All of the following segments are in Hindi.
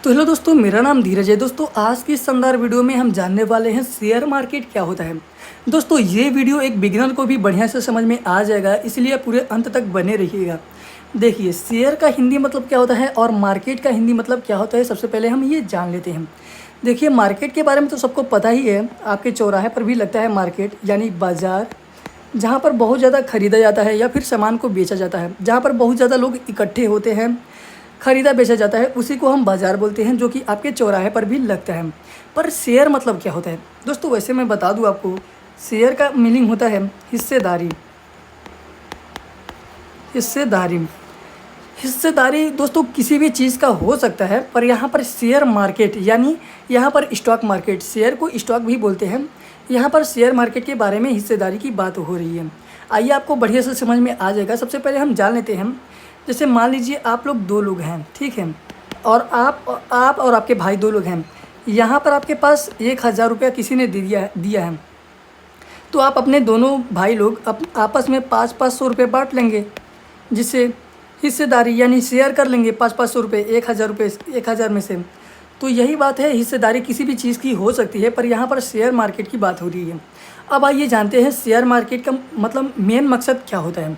तो हेलो दोस्तों, मेरा नाम धीरज है। दोस्तों, आज की इस शानदार वीडियो में हम जानने वाले हैं शेयर मार्केट क्या होता है। दोस्तों, ये वीडियो एक बिगिनर को भी बढ़िया से समझ में आ जाएगा, इसलिए पूरे अंत तक बने रहिएगा। देखिए, शेयर का हिंदी मतलब क्या होता है और मार्केट का हिंदी मतलब क्या होता है, सबसे पहले हम ये जान लेते हैं। देखिए, मार्केट के बारे में तो सबको पता ही है। आपके चौराहे पर भी लगता है मार्केट, यानी बाज़ार, जहाँ पर बहुत ज़्यादा खरीदा जाता है या फिर सामान को बेचा जाता है, जहाँ पर बहुत ज़्यादा लोग इकट्ठे होते हैं, खरीदा बेचा जाता है, उसी को हम बाज़ार बोलते हैं, जो कि आपके चौराहे पर भी लगता है। पर शेयर मतलब क्या होता है दोस्तों? वैसे मैं बता दूं आपको, शेयर का मीनिंग होता है हिस्सेदारी। हिस्सेदारी हिस्सेदारी दोस्तों किसी भी चीज़ का हो सकता है, पर यहाँ पर शेयर मार्केट यानी यहाँ पर स्टॉक मार्केट, शेयर को स्टॉक भी बोलते हैं। यहाँ पर शेयर मार्केट के बारे में हिस्सेदारी की बात हो रही है। आइए, आपको बढ़िया से समझ में आ जाएगा। सबसे पहले हम जान लेते हैं। जैसे मान लीजिए आप लोग दो लोग हैं, ठीक है, और आप और आपके भाई दो लोग हैं। यहाँ पर आपके पास 1,000 रुपया किसी ने दिया है, तो आप अपने दोनों भाई लोग आपस में 500-500 रुपये बांट लेंगे, जिससे हिस्सेदारी यानी शेयर कर लेंगे 500-500 रुपये 1,000 रुपये 1,000 में से। तो यही बात है, हिस्सेदारी किसी भी चीज़ की हो सकती है, पर यहाँ पर शेयर मार्केट की बात हो रही है। अब आइए जानते हैं शेयर मार्केट का मतलब मेन मकसद क्या होता है।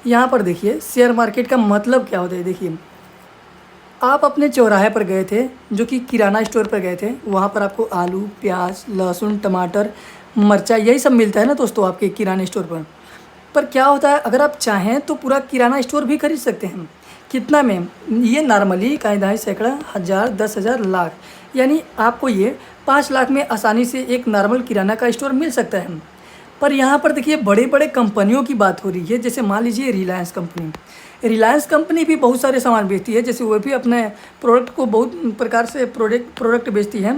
यहाँ पर देखिए, शेयर मार्केट का मतलब क्या होता है। देखिए, आप अपने चौराहे पर गए थे, जो कि किराना स्टोर पर गए थे, वहाँ पर आपको आलू, प्याज, लहसुन, टमाटर, मिर्चा, यही सब मिलता है ना दोस्तों आपके किराना स्टोर पर। क्या होता है, अगर आप चाहें तो पूरा किराना स्टोर भी खरीद सकते हैं। कितना में? ये नॉर्मली कहीं दहाई सैकड़ा, हज़ार, 10,000, लाख, यानी आपको ये 5 लाख में आसानी से एक नॉर्मल किराना का स्टोर मिल सकता है। पर यहाँ पर देखिए, बड़े बड़े कंपनियों की बात हो रही है। जैसे मान लीजिए रिलायंस कंपनी भी बहुत सारे सामान बेचती है। जैसे वो भी अपने प्रोडक्ट को बहुत प्रकार से प्रोडक्ट बेचती है।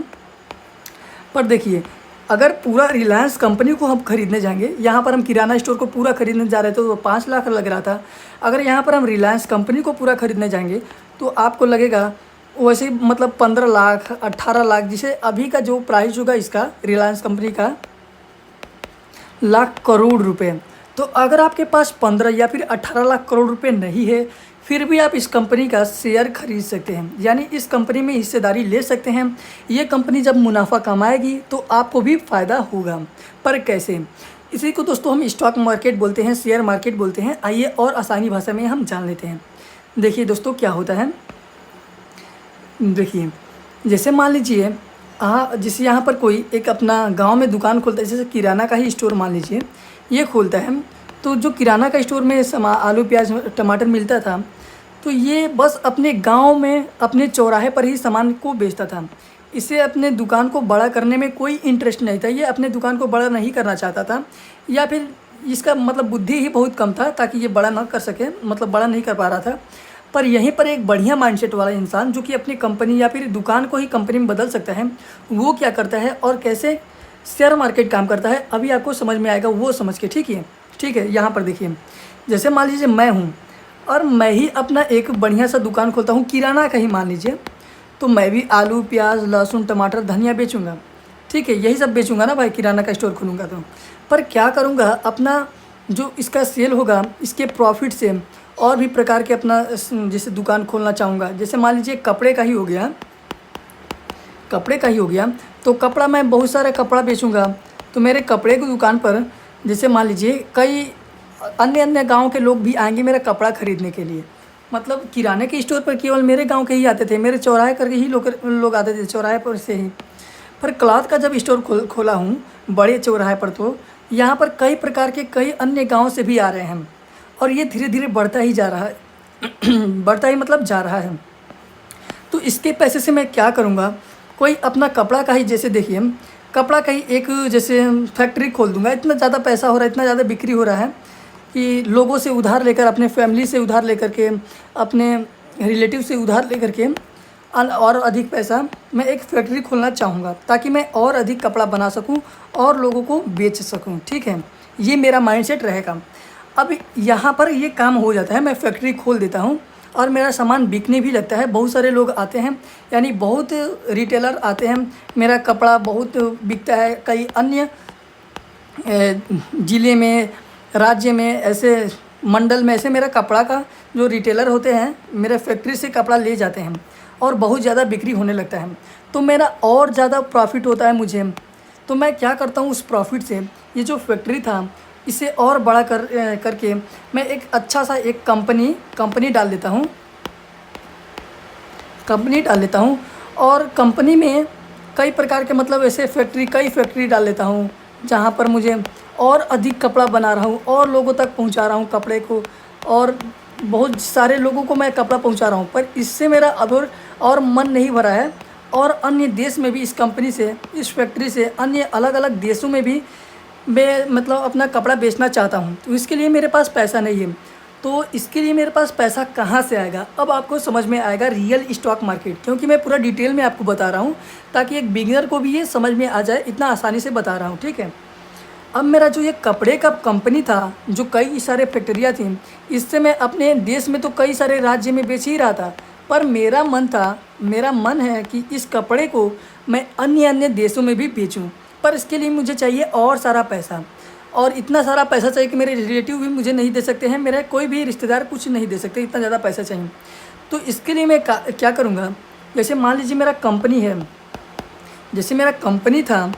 पर देखिए, अगर पूरा रिलायंस कंपनी को हम खरीदने जाएंगे, यहाँ पर हम किराना स्टोर को पूरा खरीदने जा रहे थे तो 5 लाख लग रहा था। अगर यहाँ पर हम रिलायंस कंपनी को पूरा खरीदने जाएंगे तो आपको लगेगा वैसे मतलब 15 लाख, 18 लाख, जिसे अभी का जो प्राइस होगा इसका, रिलायंस कंपनी का, लाख करोड़ रुपए। तो अगर आपके पास 15 या फिर 18 लाख करोड़ रुपए नहीं है, फिर भी आप इस कंपनी का शेयर खरीद सकते हैं, यानी इस कंपनी में हिस्सेदारी ले सकते हैं। ये कंपनी जब मुनाफा कमाएगी तो आपको भी फ़ायदा होगा। पर कैसे? इसी को दोस्तों हम स्टॉक मार्केट बोलते हैं, शेयर मार्केट बोलते हैं। आइए और आसानी भाषा में हम जान लेते हैं। देखिए दोस्तों, क्या होता है, देखिए, जैसे मान लीजिए जैसे यहाँ पर कोई एक अपना गांव में दुकान खोलता है, जैसे किराना का ही स्टोर मान लीजिए ये खोलता है। तो जो किराना का स्टोर में आलू, प्याज, टमाटर मिलता था, तो ये बस अपने गांव में अपने चौराहे पर ही सामान को बेचता था। इसे अपने दुकान को बड़ा करने में कोई इंटरेस्ट नहीं था। ये अपने दुकान को बड़ा नहीं करना चाहता था, या फिर इसका मतलब बुद्धि ही बहुत कम था, ताकि ये बड़ा ना कर सके, मतलब बड़ा नहीं कर पा रहा था। पर यहीं पर एक बढ़िया माइंडसेट वाला इंसान, जो कि अपनी कंपनी या फिर दुकान को ही कंपनी में बदल सकता है, वो क्या करता है और कैसे शेयर मार्केट काम करता है, अभी आपको समझ में आएगा, वो समझ के। ठीक है, यहाँ पर देखिए, जैसे मान लीजिए मैं हूँ और मैं ही अपना एक बढ़िया सा दुकान खोलता हूँ, किराना का ही मान लीजिए। तो मैं भी आलू, प्याज, लहसुन, टमाटर, धनिया बेचूँगा। ठीक है, यही सब बेचूँगा ना भाई, किराना का स्टोर खोलूँगा तो। पर क्या करूँगा, अपना जो इसका सेल होगा, इसके प्रॉफिट से और भी प्रकार के अपना जैसे दुकान खोलना चाहूँगा। जैसे मान लीजिए कपड़े का ही हो गया, तो कपड़ा, मैं बहुत सारा कपड़ा बेचूँगा। तो मेरे कपड़े की दुकान पर जैसे मान लीजिए कई अन्य गांव के लोग भी आएंगे मेरा कपड़ा खरीदने के लिए। मतलब किराने के स्टोर पर केवल मेरे गांव के ही आते थे, मेरे चौराहे करके ही लोग आते थे, चौराहे पर से ही। पर क्लॉथ का जब स्टोर खोला हूँ बड़े चौराहे पर, तो यहाँ पर कई प्रकार के कई अन्य गाँव से भी आ रहे हैं, और ये धीरे धीरे बढ़ता ही जा रहा है बढ़ता ही मतलब जा रहा है। तो इसके पैसे से मैं क्या करूँगा, कोई अपना कपड़ा का ही, जैसे देखिए कपड़ा का ही एक जैसे फैक्ट्री खोल दूंगा। इतना ज़्यादा पैसा हो रहा है, इतना ज़्यादा बिक्री हो रहा है कि लोगों से उधार लेकर, अपने फैमिली से उधार लेकर के, अपने रिलेटिव से उधार लेकर के और अधिक पैसा मैं एक फैक्ट्री खोलना चाहूँगा, ताकि मैं और अधिक कपड़ा बना सकूँ और लोगों को बेच सकूँ। ठीक है, ये मेरा माइंडसेट रहेगा। अब यहाँ पर ये काम हो जाता है, मैं फैक्ट्री खोल देता हूँ और मेरा सामान बिकने भी लगता है। बहुत सारे लोग आते हैं, यानी बहुत रिटेलर आते हैं, मेरा कपड़ा बहुत बिकता है। कई अन्य ज़िले में, राज्य में ऐसे मंडल में ऐसे मेरा कपड़ा का जो रिटेलर होते हैं मेरे फैक्ट्री से कपड़ा ले जाते हैं और बहुत ज़्यादा बिक्री होने लगता है, तो मेरा और ज़्यादा प्रॉफिट होता है मुझे। तो मैं क्या करता हूँ, उस प्रॉफिट से ये जो फैक्ट्री था इसे और बड़ा करके मैं एक अच्छा सा एक कंपनी डाल देता हूँ, और कंपनी में कई प्रकार के मतलब ऐसे कई फैक्ट्री डाल लेता हूँ जहाँ पर मुझे और अधिक कपड़ा बना रहा हूँ और लोगों तक पहुँचा रहा हूँ कपड़े को, और बहुत सारे लोगों को मैं कपड़ा पहुँचा रहा हूँ। पर इससे मेरा अब और मन नहीं भरा है, और अन्य देश में भी इस कंपनी से, इस फैक्ट्री से अन्य अलग अलग देशों में भी मैं मतलब अपना कपड़ा बेचना चाहता हूँ। तो इसके लिए मेरे पास पैसा नहीं है। तो इसके लिए मेरे पास पैसा कहाँ से आएगा, अब आपको समझ में आएगा रियल स्टॉक मार्केट, क्योंकि मैं पूरा डिटेल में आपको बता रहा हूँ ताकि एक बिगिनर को भी ये समझ में आ जाए, इतना आसानी से बता रहा हूँ, ठीक है। अब मेरा जो ये कपड़े का कंपनी था, जो कई सारे फैक्ट्रियाँ थी, इससे मैं अपने देश में तो कई सारे राज्य में बेच ही रहा था, पर मेरा मन है कि इस कपड़े को मैं अन्य देशों में भी बेचूं। पर इसके लिए मुझे चाहिए और सारा पैसा, और इतना सारा पैसा चाहिए कि मेरे रिलेटिव भी मुझे नहीं दे सकते हैं, मेरे कोई भी रिश्तेदार कुछ नहीं दे सकते, इतना ज़्यादा पैसा चाहिए। तो इसके लिए मैं क्या करूँगा, जैसे मान लीजिए मेरा कंपनी है, जैसे मेरा कंपनी था,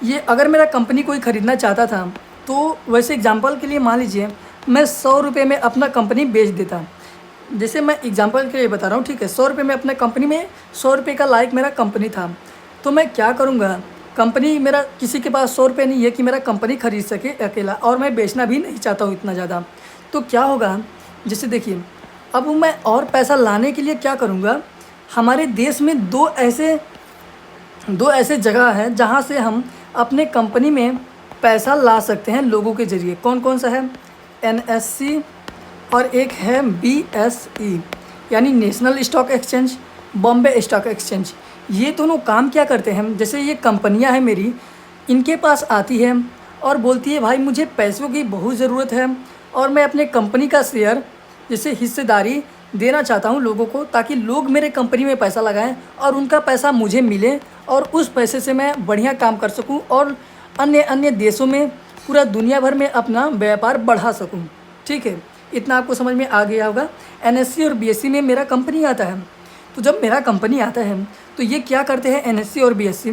ये अगर मेरा कंपनी कोई ख़रीदना चाहता था, तो वैसे एग्जांपल के लिए मान लीजिए मैं 100 रुपये में अपना कंपनी बेच देता। जैसे मैं एग्जांपल के लिए बता रहा हूँ, ठीक है, 100 रुपये में अपना कंपनी में 100 रुपये का लायक मेरा कंपनी था, तो मैं क्या करूँगा, कंपनी मेरा किसी के पास 100 रुपये नहीं है कि मेरा कंपनी ख़रीद सके अकेला, और मैं बेचना भी नहीं चाहता हूँ इतना ज़्यादा। तो क्या होगा, जैसे देखिए, अब मैं और पैसा लाने के लिए क्या करूँगा, हमारे देश में दो ऐसे जगह हैं जहाँ से हम अपने कंपनी में पैसा ला सकते हैं लोगों के ज़रिए। कौन कौन सा है, NSE और एक है BSE यानी national stock exchange, Bombay stock exchange. ये दोनों काम क्या करते हैं, जैसे ये कंपनियां हैं मेरी, इनके पास आती है और बोलती है भाई मुझे पैसों की बहुत ज़रूरत है, और मैं अपने कंपनी का शेयर जैसे हिस्सेदारी देना चाहता हूँ लोगों को, ताकि लोग मेरे कंपनी में पैसा लगाएं और उनका पैसा मुझे मिले, और उस पैसे से मैं बढ़िया काम कर सकूँ और अन्य देशों में, पूरा दुनिया भर में अपना व्यापार बढ़ा सकूँ, ठीक है। इतना आपको समझ में आ गया होगा। NSE और BSE में मेरा कंपनी आता है, तो जब मेरा कंपनी आता है तो ये क्या करते हैं, NSE और BSE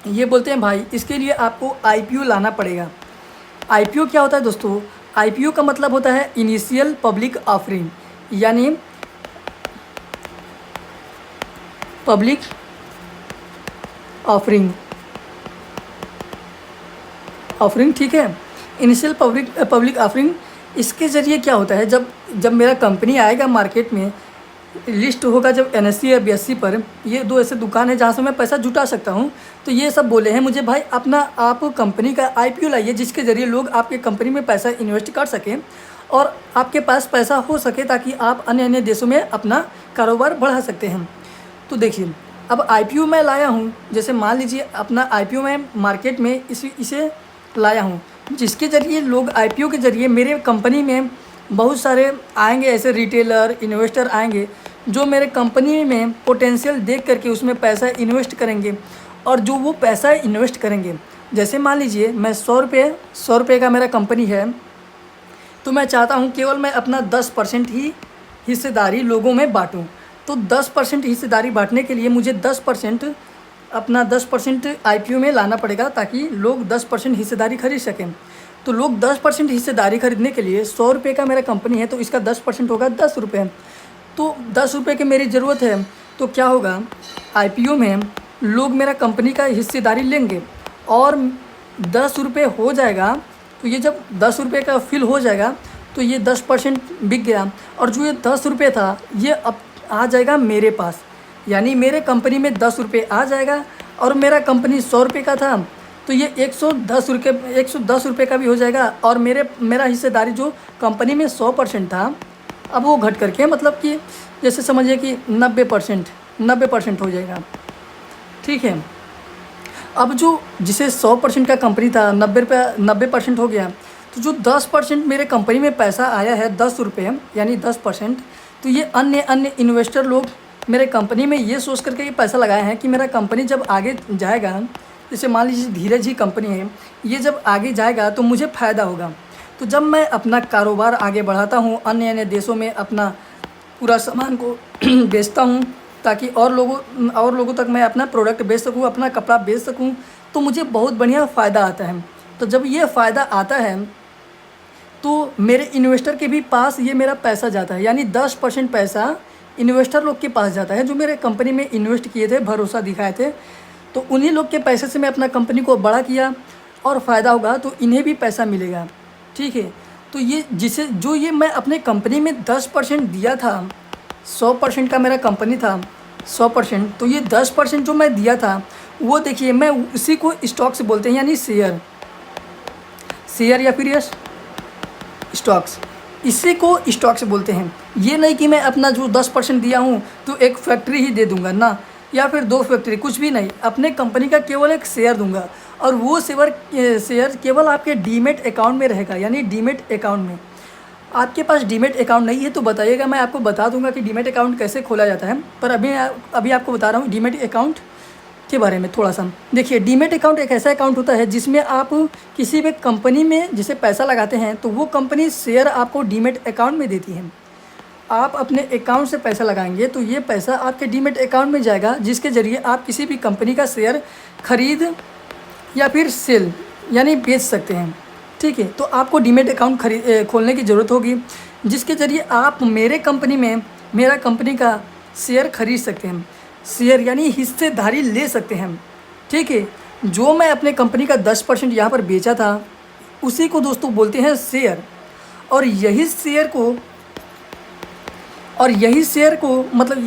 ये बोलते हैं भाई इसके लिए आपको IPO लाना पड़ेगा। IPO क्या होता है दोस्तों, IPO का मतलब होता है इनिशियल पब्लिक ऑफरिंग, यानी पब्लिक ऑफरिंग, ठीक है, इनिशियल पब्लिक ऑफरिंग। इसके ज़रिए क्या होता है, जब मेरा कंपनी आएगा मार्केट में, लिस्ट होगा जब NSE या BSE पर, ये दो ऐसे दुकान है जहाँ से मैं पैसा जुटा सकता हूँ। तो ये सब बोले हैं मुझे भाई आप कंपनी का IPO लाइए, जिसके ज़रिए लोग आपके कंपनी में पैसा इन्वेस्ट कर सकें और आपके पास पैसा हो सके, ताकि आप अन्य देशों में अपना कारोबार बढ़ा सकते हैं। तो देखिए, अब IPO मैं लाया हूँ, जैसे मान लीजिए अपना IPO मैं मार्केट में इसे लाया हूँ, जिसके ज़रिए लोग IPO के ज़रिए मेरे कंपनी में बहुत सारे आएंगे, ऐसे रिटेलर इन्वेस्टर आएंगे जो मेरे कंपनी में पोटेंशियल देख करके उसमें पैसा इन्वेस्ट करेंगे। और जो वो पैसा इन्वेस्ट करेंगे, जैसे मान लीजिए मैं 100 रुपये का मेरा कंपनी है, तो मैं चाहता हूँ केवल मैं अपना 10% ही हिस्सेदारी लोगों में बांटूँ। तो 10% हिस्सेदारी बांटने के लिए मुझे 10% IPO में लाना पड़ेगा, ताकि लोग 10% हिस्सेदारी खरीद सकें। तो लोग 10% हिस्सेदारी खरीदने के लिए 100 रुपये का मेरा कंपनी है, तो इसका 10% होगा 10 रुपये। तो 10 रुपये की मेरी ज़रूरत है, तो क्या होगा, IPO में लोग मेरा कंपनी का हिस्सेदारी लेंगे और 10 रुपये हो जाएगा। तो ये जब 10 रुपये का फिल हो जाएगा तो ये 10% बिक गया, और जो ये 10 रुपये था ये अब आ जाएगा मेरे पास, यानी मेरे कंपनी में 10 रुपये आ जाएगा। और मेरा कंपनी 100 रुपये का था, तो ये 110 रुपये का भी हो जाएगा, और मेरा हिस्सेदारी जो कंपनी में 100% था, अब वो घट करके मतलब कि जैसे समझिए कि 90% हो जाएगा, ठीक है। अब जो जिसे 100% का कंपनी था 90% हो गया, तो जो 10% मेरे कंपनी में पैसा आया है 10 रुपये यानी 10%, तो ये अन्य इन्वेस्टर लोग मेरे कंपनी में ये सोच करके ये पैसा लगाए हैं कि मेरा कंपनी जब आगे जाएगा, जैसे मान लीजिए धीरज ही कंपनी है, ये जब आगे जाएगा तो मुझे फ़ायदा होगा। तो जब मैं अपना कारोबार आगे बढ़ाता हूँ, अन्य अन्य देशों में अपना पूरा सामान को बेचता हूँ ताकि और लोगों तक मैं अपना प्रोडक्ट बेच सकूँ, अपना कपड़ा बेच सकूँ, तो मुझे बहुत बढ़िया फ़ायदा आता है। तो जब ये फ़ायदा आता है तो मेरे इन्वेस्टर के भी पास ये मेरा पैसा जाता है, यानी 10% पैसा इन्वेस्टर लोग के पास जाता है जो मेरे कंपनी में इन्वेस्ट किए थे, भरोसा दिखाए थे। तो उन्हीं लोग के पैसे से मैं अपना कंपनी को बड़ा किया और फ़ायदा होगा तो इन्हें भी पैसा मिलेगा, ठीक है। तो ये मैं अपने कंपनी में 10% दिया था, 100% का मेरा कंपनी था 100%, तो ये 10% जो मैं दिया था वो देखिए मैं उसी को स्टॉक से बोलते हैं, यानी शेयर या फिर यस स्टॉक्स, इसी को स्टॉक से बोलते हैं। ये नहीं कि मैं अपना जो 10% दिया हूँ तो एक फैक्ट्री ही दे दूंगा ना, या फिर 2 फैक्ट्री, कुछ भी नहीं, अपने कंपनी का केवल एक शेयर दूंगा और वो शेयर केवल आपके डीमेट अकाउंट में रहेगा, यानी डीमेट अकाउंट में। आपके पास डीमेट अकाउंट नहीं है तो बताइएगा, मैं आपको बता दूंगा कि डीमेट अकाउंट कैसे खोला जाता है। पर अभी आपको बता रहा हूँ डीमेट अकाउंट के बारे में थोड़ा सा। देखिए, डीमेट अकाउंट एक ऐसा अकाउंट होता है जिसमें आप किसी भी कंपनी में जिसे पैसा लगाते हैं तो वो कंपनी शेयर आपको डीमेट अकाउंट में देती है। आप अपने अकाउंट से पैसा लगाएंगे तो ये पैसा आपके डीमेट अकाउंट में जाएगा, जिसके ज़रिए आप किसी भी कंपनी का शेयर खरीद या फिर सेल यानी बेच सकते हैं, ठीक है। तो आपको डीमेट अकाउंट खोलने की ज़रूरत होगी, जिसके ज़रिए आप मेरे कंपनी में मेरा कंपनी का शेयर खरीद सकते हैं, शेयर यानी हिस्सेदारी ले सकते हैं, ठीक है। जो मैं अपने कंपनी का 10% यहाँ पर बेचा था उसी को दोस्तों बोलते हैं शेयर, और यही शेयर को मतलब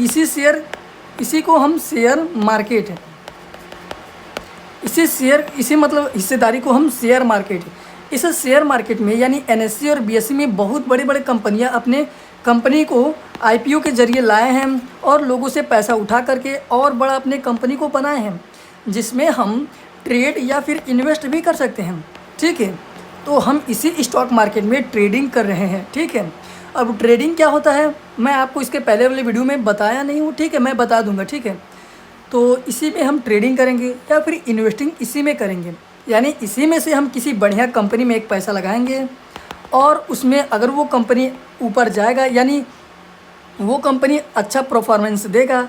इसी को हम शेयर मार्केट, इसी मतलब हिस्सेदारी को हम शेयर मार्केट, इस शेयर मार्केट में यानी NSE और BSE में बहुत बड़े बड़े कंपनियां अपने कंपनी को IPO के ज़रिए लाए हैं और लोगों से पैसा उठा करके और बड़ा अपने कंपनी को बनाए हैं, जिसमें हम ट्रेड या फिर इन्वेस्ट भी कर सकते हैं, ठीक है। तो हम इसी स्टॉक मार्केट में ट्रेडिंग कर रहे हैं, ठीक है। अब ट्रेडिंग क्या होता है मैं आपको इसके पहले वाले वीडियो में बताया नहीं हूँ, ठीक है, मैं बता दूँगा, ठीक है। तो इसी में हम ट्रेडिंग करेंगे या फिर इन्वेस्टिंग इसी में करेंगे, यानी इसी में से हम किसी बढ़िया कंपनी में एक पैसा लगाएंगे और उसमें अगर वो कंपनी ऊपर जाएगा यानी वो कंपनी अच्छा परफॉर्मेंस देगा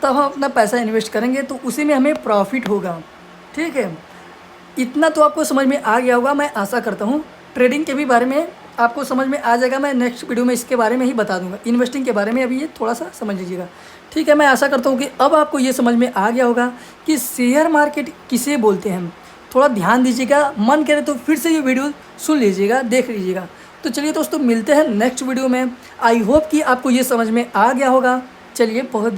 तब हम अपना पैसा इन्वेस्ट करेंगे तो उसी में हमें प्रॉफिट होगा, ठीक है। इतना तो आपको समझ में आ गया होगा, मैं आशा करता हूँ। ट्रेडिंग के भी बारे में आपको समझ में आ जाएगा, मैं नेक्स्ट वीडियो में इसके बारे में ही बता दूंगा। इन्वेस्टिंग के बारे में अभी ये थोड़ा सा समझ लीजिएगा, ठीक है। मैं आशा करता हूँ कि अब आपको ये समझ में आ गया होगा कि शेयर मार्केट किसे बोलते हैं। थोड़ा ध्यान दीजिएगा, मन करे तो फिर से ये वीडियो सुन लीजिएगा, देख लीजिएगा। तो चलिए दोस्तों, मिलते हैं नेक्स्ट वीडियो में। आई होप कि आपको ये समझ में आ गया होगा। चलिए, बहुत